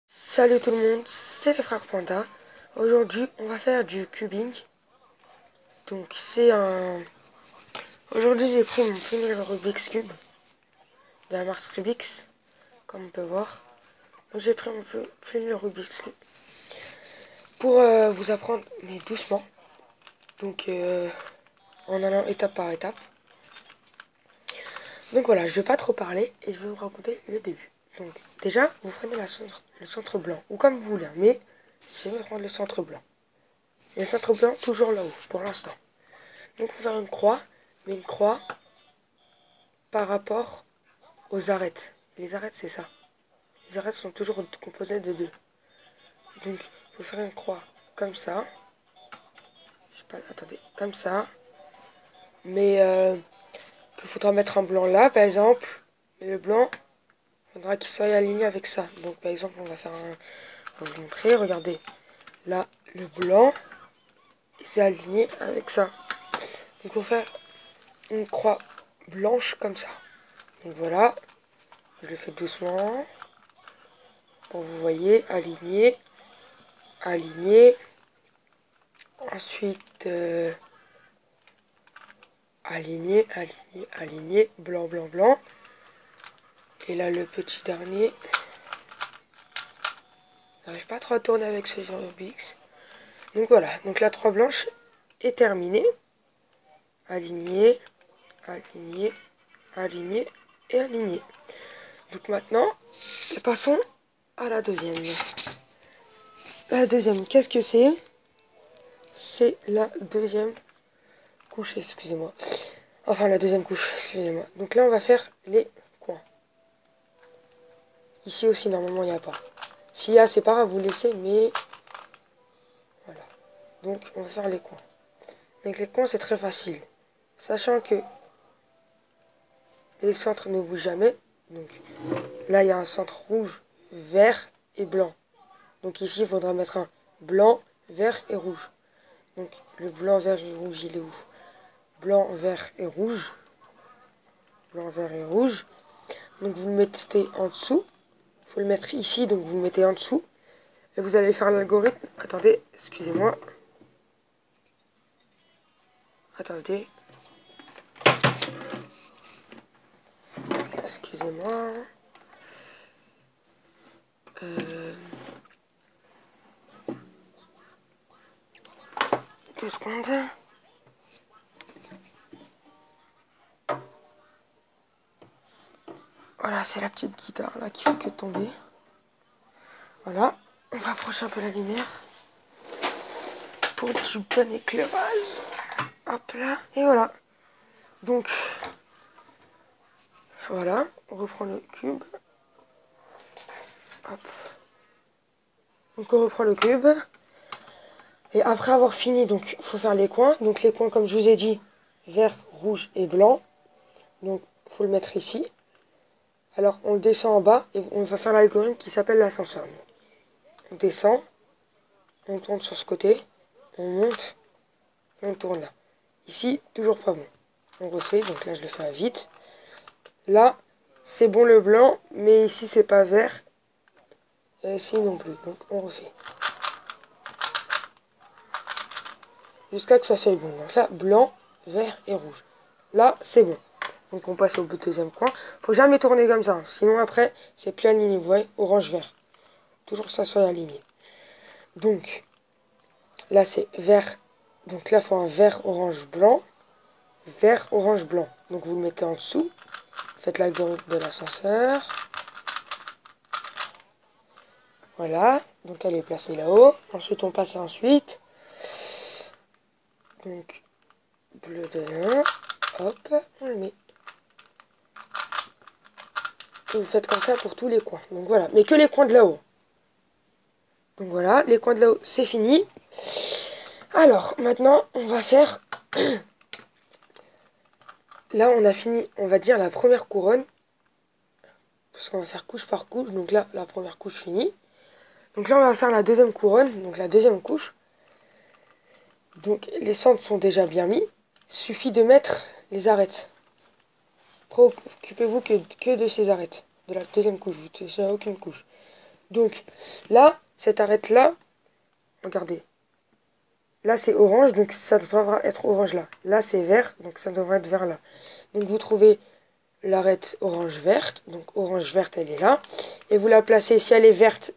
Salut tout le monde, c'est les frères Panda. Aujourd'hui, on va faire du cubing. Donc, c'est un... Aujourd'hui, j'ai pris mon premier Rubik's Cube de la marque Rubik's, comme on peut voir. Donc, j'ai pris mon premier Rubik's Cube pour vous apprendre, mais doucement. Donc, en allant étape par étape. Donc voilà, je vais pas trop parler et je vais vous raconter le début. Donc, déjà, vous prenez le centre blanc, ou comme vous voulez, mais c'est mieux de prendre le centre blanc. Et le centre blanc, toujours là-haut, pour l'instant. Donc, on va faire une croix, mais une croix par rapport aux arêtes. Les arêtes, c'est ça. Les arêtes sont toujours composées de deux. Donc, il faut faire une croix comme ça. Je sais pas, attendez, comme ça. Mais qu'il faudra mettre un blanc là, par exemple. Et le blanc, il faudra qu'il soit aligné avec ça. Donc, par exemple, on va faire un... On va vous montrer, regardez. Là, le blanc, c'est aligné avec ça. Donc, il faut faire une croix blanche comme ça. Donc, voilà. Je le fais doucement. Pour vous voyez, aligné. Aligné. Ensuite, aligné, aligné, aligné. Blanc, blanc, blanc. Et là, le petit dernier. J'arrive pas trop à tourner avec ce genre de Rubik's. Donc voilà. Donc la 3 blanche est terminée. Aligné, aligné, aligné et aligné. Donc maintenant, passons à la deuxième. La deuxième, qu'est-ce que c'est? C'est la deuxième couche, excusez-moi. Enfin, la deuxième couche, excusez-moi. Donc là, on va faire les coins. Ici aussi, normalement, il n'y a pas. S'il y a, c'est pas grave, vous laissez, mais... Voilà. Donc, on va faire les coins. Donc, les coins, c'est très facile. Sachant que les centres ne bougent jamais. Donc, là, il y a un centre rouge, vert et blanc. Donc, ici, il faudra mettre un blanc, vert et rouge. Donc, le blanc, vert et rouge, il est où? Blanc, vert et rouge. Blanc, vert et rouge. Donc, vous le mettez en dessous. Il faut le mettre ici, donc vous le mettez en dessous. Et vous allez faire l'algorithme. Attendez, excusez-moi. Attendez. Excusez-moi. 2 secondes. Voilà, c'est la petite guitare là qui fait que tomber. Voilà, on va approcher un peu la lumière pour du bon éclairage. Hop là, et voilà. Donc, voilà, on reprend le cube. Hop. Donc on reprend le cube. Et après avoir fini, donc il faut faire les coins. Donc les coins, comme je vous ai dit, vert, rouge et blanc. Donc il faut le mettre ici. Alors on descend en bas et on va faire l'algorithme qui s'appelle l'ascenseur. On descend, on tourne sur ce côté, on monte et on tourne là. Ici, toujours pas bon. On refait, donc là je le fais à vite. Là, c'est bon le blanc, mais ici c'est pas vert. Et ici non plus, donc on refait. Jusqu'à que ça soit bon. Donc là, blanc, vert et rouge. Là, c'est bon. Donc on passe au deuxième coin. Faut jamais tourner comme ça, hein. Sinon après, c'est plus aligné. Vous voyez, orange-vert. Toujours que ça soit aligné. Donc, là c'est vert. Donc là, il faut un vert, orange, blanc. Vert, orange, blanc. Donc vous le mettez en dessous. Faites l'algorithme de l'ascenseur. Voilà. Donc elle est placée là-haut. Ensuite, on passe ensuite. Donc, bleu de lin. Hop, on le met. Et vous faites comme ça pour tous les coins. Donc voilà, mais que les coins de là-haut. Donc voilà, les coins de là-haut, c'est fini. Alors, maintenant, on va faire... Là, on a fini, on va dire, la première couronne. Parce qu'on va faire couche par couche. Donc là, la première couche finie. Donc là, on va faire la deuxième couronne. Donc la deuxième couche. Donc les centres sont déjà bien mis. Suffit de mettre les arêtes. Préoccupez-vous que de ces arêtes. De la deuxième couche. Vous ne touchez à aucune couche. Donc, là, cette arête-là, regardez. Là, c'est orange, donc ça devra être orange là. Là, c'est vert, donc ça devrait être vert là. Donc, vous trouvez l'arête orange-verte. Donc, orange-verte, elle est là. Et vous la placez, si elle est verte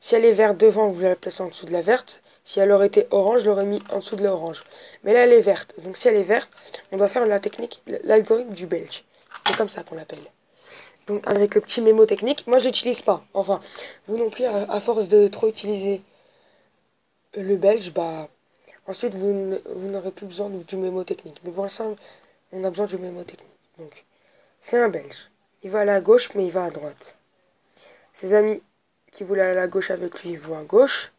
devant, vous la placez en dessous de la verte. Si elle aurait été orange, je l'aurais mis en dessous de l'orange. Mais là, elle est verte. Donc, si elle est verte, on doit faire la technique, l'algorithme du Belge. C'est comme ça qu'on l'appelle. Donc, avec le petit mémo technique, moi, je l'utilise pas. Enfin, vous non plus, à force de trop utiliser le Belge, bah, ensuite, vous n'aurez plus besoin du mémo technique. Mais pour l'instant, on a besoin du mémo technique. Donc, c'est un Belge. Il va aller à gauche, mais il va à droite. Ses amis qui voulaient aller à gauche avec lui vont à gauche.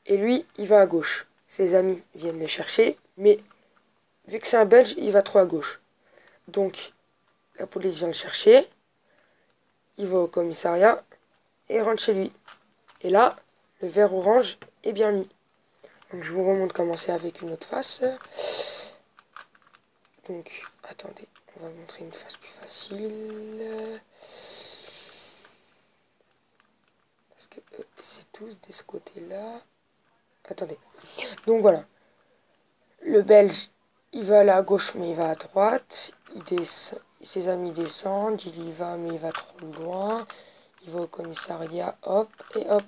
Et lui, il va à gauche. Ses amis viennent le chercher, mais vu que c'est un Belge, il va trop à gauche. Donc, la police vient le chercher. Il va au commissariat et il rentre chez lui. Et là, le vert orange est bien mis. Donc, je vous remonte comment c'est avec une autre face. Donc, attendez, on va montrer une face plus facile. Parce que c'est tous de ce côté-là. Attendez. Donc voilà. Le Belge, il va aller à gauche, mais il va à droite. Il descend, ses amis descendent. Il y va, mais il va trop loin. Il va au commissariat, hop, et hop.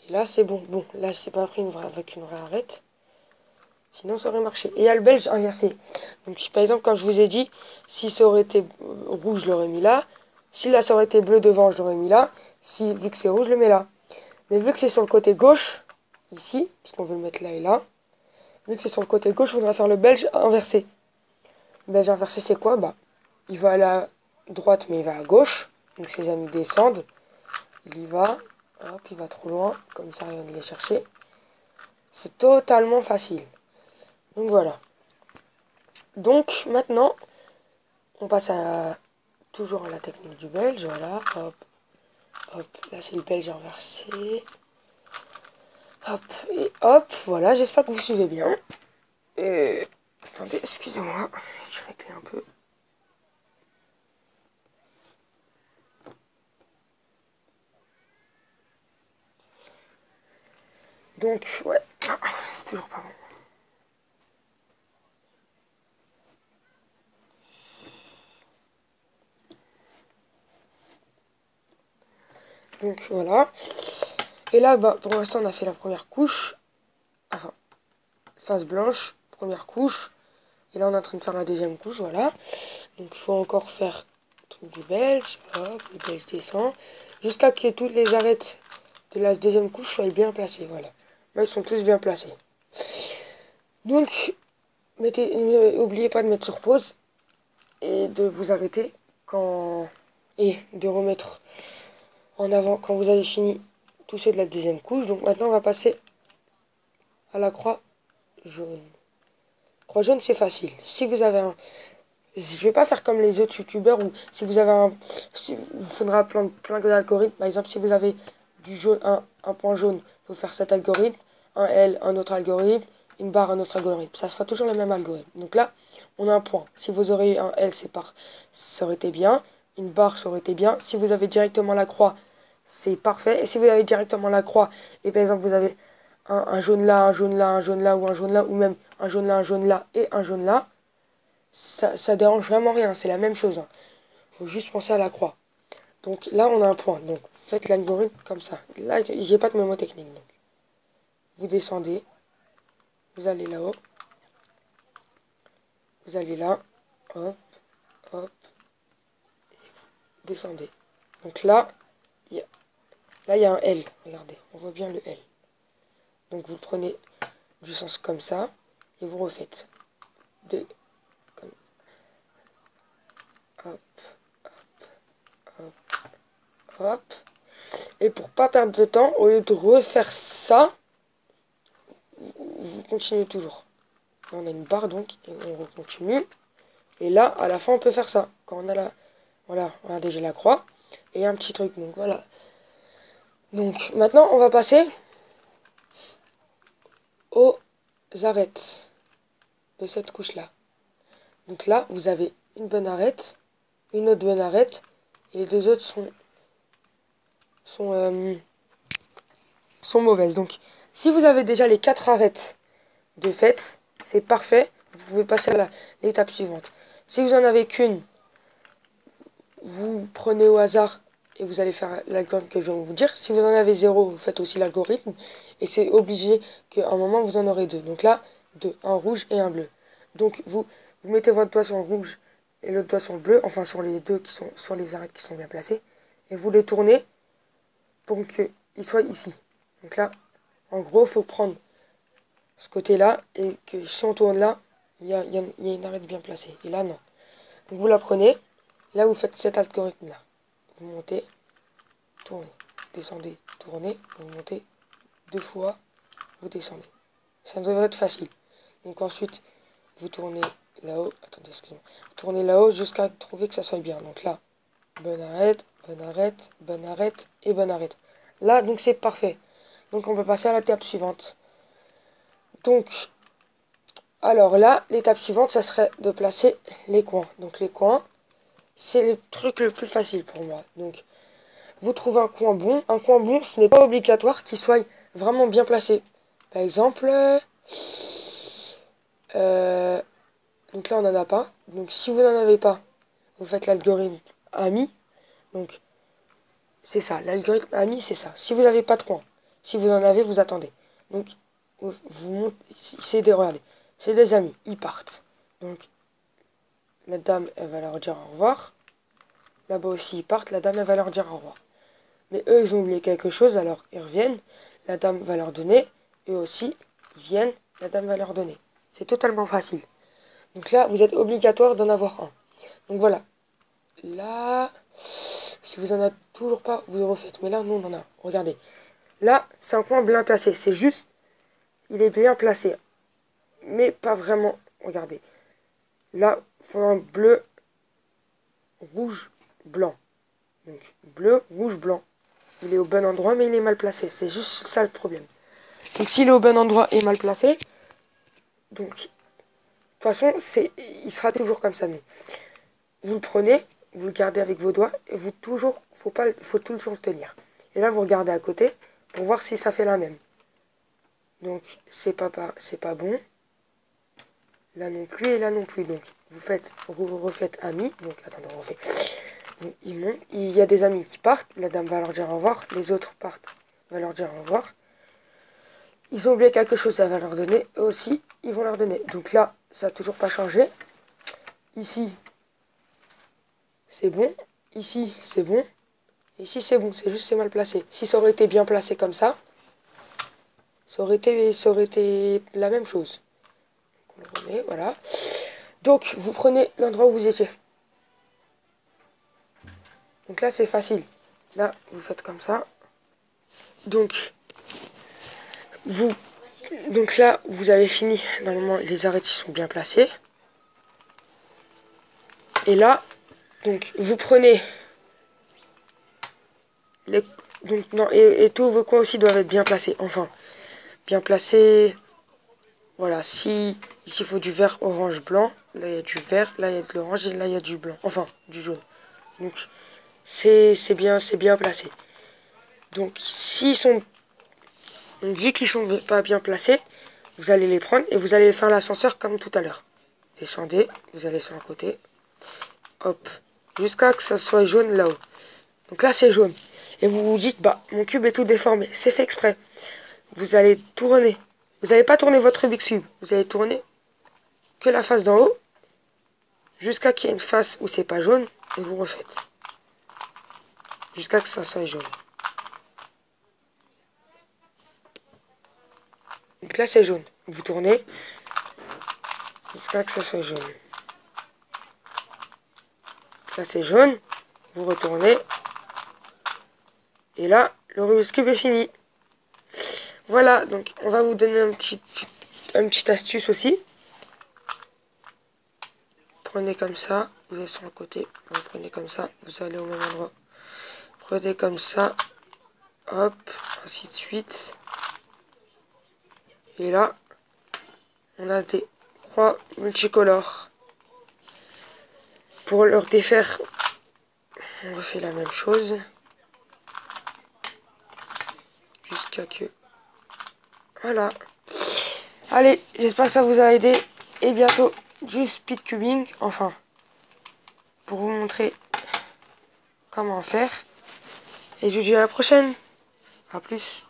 Et là, c'est bon. Bon, là, c'est pas pris avec une vraie arête. Sinon, ça aurait marché. Et il y a le Belge inversé. Donc, par exemple, comme je vous ai dit, si ça aurait été rouge, je l'aurais mis là. Si là, ça aurait été bleu devant, je l'aurais mis là. Si, vu que c'est rouge, je le mets là. Mais vu que c'est sur le côté gauche, ici, parce qu'on veut le mettre là et là, vu que c'est sur le côté gauche, il faudra faire le Belge inversé. Le Belge inversé, c'est quoi? Bah, il va à la droite, mais il va à gauche. Donc, ses amis descendent. Il y va. Hop, il va trop loin. Comme ça, il vient de les chercher. C'est totalement facile. Donc, voilà. Donc, maintenant, on passe toujours à la technique du Belge. Voilà, hop, hop. Là, c'est le Belge inversé. Hop, et hop, voilà. J'espère que vous suivez bien. Et... attendez, excusez-moi. Je vais régler un peu. Donc, ouais. C'est toujours pas bon. Donc, voilà. Et là, bah, pour l'instant, on a fait la première couche. Enfin, face blanche, première couche. Et là, on est en train de faire la deuxième couche, voilà. Donc, il faut encore faire le truc du Belge. Hop, le Belge descend. Jusqu'à ce que toutes les arêtes de la deuxième couche soient bien placées, voilà. Là, ils sont tous bien placés. Donc, n'oubliez pas de mettre sur pause et de vous arrêter quand... et de remettre en avant quand vous avez fini tout ce de la deuxième couche. Donc maintenant, on va passer à la croix jaune. Croix jaune, c'est facile. Si vous avez un... je vais pas faire comme les autres youtubeurs où si vous avez un... il vous faudra plein d'algorithmes. Par exemple, si vous avez du jaune, un point jaune, il faut faire cet algorithme. Un L, un autre algorithme. Une barre, un autre algorithme. Ça sera toujours le même algorithme. Donc là, on a un point. Si vous aurez un L, ça aurait été bien. Une barre, ça aurait été bien. Si vous avez directement la croix, c'est parfait. Et si vous avez directement la croix, et par exemple, vous avez un jaune là, un jaune là, un jaune là, ou un jaune là, ou même un jaune là, et un jaune là, ça dérange vraiment rien. C'est la même chose. Faut juste penser à la croix. Donc là, on a un point. Donc, faites l'algorithme comme ça. Là, j'ai pas de mémo technique. Donc, vous descendez. Vous allez là-haut. Vous allez là. Hop, hop. Et vous descendez. Donc là, il y a un L. Regardez, on voit bien le L. Donc vous le prenez du sens comme ça. Et vous refaites. Comme, hop, hop, hop. Et pour pas perdre de temps, au lieu de refaire ça, vous continuez toujours. Là, on a une barre donc, et on continue. Et là, à la fin, on peut faire ça. Quand on a la... voilà, regardez, j'ai la croix. Et un petit truc, donc voilà. Donc, maintenant, on va passer aux arêtes de cette couche-là. Donc là, vous avez une bonne arête, une autre bonne arête, et les deux autres sont sont mauvaises. Donc, si vous avez déjà les 4 arêtes de fait, c'est parfait. Vous pouvez passer à l'étape suivante. Si vous en avez qu'une, vous prenez au hasard et vous allez faire l'algorithme que je viens de vous dire. Si vous en avez 0, vous faites aussi l'algorithme. Et c'est obligé qu'à un moment, vous en aurez 2. Donc là, 2, un rouge et un bleu. Donc vous mettez votre doigt sur le rouge et l'autre doigt sur le bleu, enfin sur les deux qui sont sur les arêtes qui sont bien placées. Et vous les tournez pour qu'ils soient ici. Donc là, en gros, il faut prendre ce côté-là et que si on tourne là, il y a une arête bien placée. Et là, non. Donc vous la prenez. Là, vous faites cet algorithme-là. Vous montez, tournez, descendez, tournez, vous montez 2 fois, vous descendez. Ça devrait être facile. Donc ensuite, vous tournez là-haut. Attendez, excusez-moi. Vous tournez là-haut jusqu'à trouver que ça soit bien. Donc là, bonne arête, bonne arête, bonne arête et bonne arête. Là, donc c'est parfait. Donc on peut passer à l'étape suivante. Donc, alors là, l'étape suivante, ça serait de placer les coins. Donc les coins, c'est le truc le plus facile pour moi. Donc, vous trouvez un coin bon. Un coin bon, ce n'est pas obligatoire qu'il soit vraiment bien placé. Par exemple, donc là, on n'en a pas. Donc, si vous n'en avez pas, vous faites l'algorithme AMI. Donc, c'est ça. L'algorithme AMI, c'est ça. Si vous n'avez pas de coin, si vous en avez, vous attendez. Donc, vous montez, regardez, c'est des amis, ils partent. Donc, la dame, elle va leur dire au revoir. Là-bas aussi, ils partent. La dame, elle va leur dire au revoir. Mais eux, ils ont oublié quelque chose, alors ils reviennent. La dame va leur donner. Eux aussi, ils viennent. La dame va leur donner. C'est totalement facile. Donc là, vous êtes obligatoire d'en avoir un. Donc voilà. Là, si vous en avez toujours pas, vous le refaites. Mais là, nous, on en a. Regardez. Là, c'est un coin bien placé. C'est juste, il est bien placé. Mais pas vraiment. Regardez. Là, il faut un bleu, rouge, blanc. Donc, bleu, rouge, blanc. Il est au bon endroit, mais il est mal placé. C'est juste ça le problème. Donc, s'il est au bon endroit et mal placé, donc, de toute façon, il sera toujours comme ça, nous. Vous le prenez, vous le gardez avec vos doigts, et faut toujours le tenir. Et là, vous regardez à côté, pour voir si ça fait la même. Donc, c'est pas bon. Là non plus, et là non plus. Donc, vous refaites amis. Donc, attendez, on refait. Ils montent. Il y a des amis qui partent. La dame va leur dire au revoir. Les autres partent. Va leur dire au revoir. Ils ont oublié quelque chose, ça va leur donner. Eux aussi, ils vont leur donner. Donc là, ça n'a toujours pas changé. Ici, c'est bon. Ici, c'est bon. Ici, c'est bon. C'est juste c'est mal placé. Si ça aurait été bien placé comme ça, ça aurait été la même chose. Donc, on le remet, voilà. Donc, vous prenez l'endroit où vous étiez. Donc là, c'est facile. Là, vous faites comme ça. Donc là, vous avez fini. Normalement, les arêtes sont bien placées. Et là, donc, vous prenez et tous vos coins aussi doivent être bien placés. Enfin, bien placés. Voilà, ici, il faut du vert, orange, blanc. Là, il y a du vert. Là, il y a de l'orange. Et là, il y a du blanc. Enfin, du jaune. Donc, c'est bien placé. Donc, s'ils sont... Donc, vu qu'ils sont pas bien placés, vous allez les prendre et vous allez faire l'ascenseur comme tout à l'heure. Descendez, vous allez sur le côté. Hop. Jusqu'à que ça soit jaune là-haut. Donc là, c'est jaune. Et vous vous dites, bah, mon cube est tout déformé. C'est fait exprès. Vous allez tourner. Vous n'allez pas tourner votre Rubik's Cube. Vous allez tourner que la face d'en haut. Jusqu'à qu'il y ait une face où c'est pas jaune. Et vous refaites. Jusqu'à que ça soit jaune. Donc là, c'est jaune. Vous tournez jusqu'à que ça soit jaune. Là, c'est jaune. Vous retournez. Et là, le Rubik's Cube est fini. Voilà, donc on va vous donner une petite astuce aussi. Prenez comme ça. Vous allez sur le côté. Vous prenez comme ça. Vous allez au même endroit. Prenez comme ça. Hop. Ainsi de suite. Et là, on a des croix multicolores. Pour leur défaire, on refait la même chose. jusqu'à que... Voilà. Allez, j'espère que ça vous a aidé. Et bientôt du speed cubing. Enfin, pour vous montrer comment faire. Et je vous dis à la prochaine. A plus.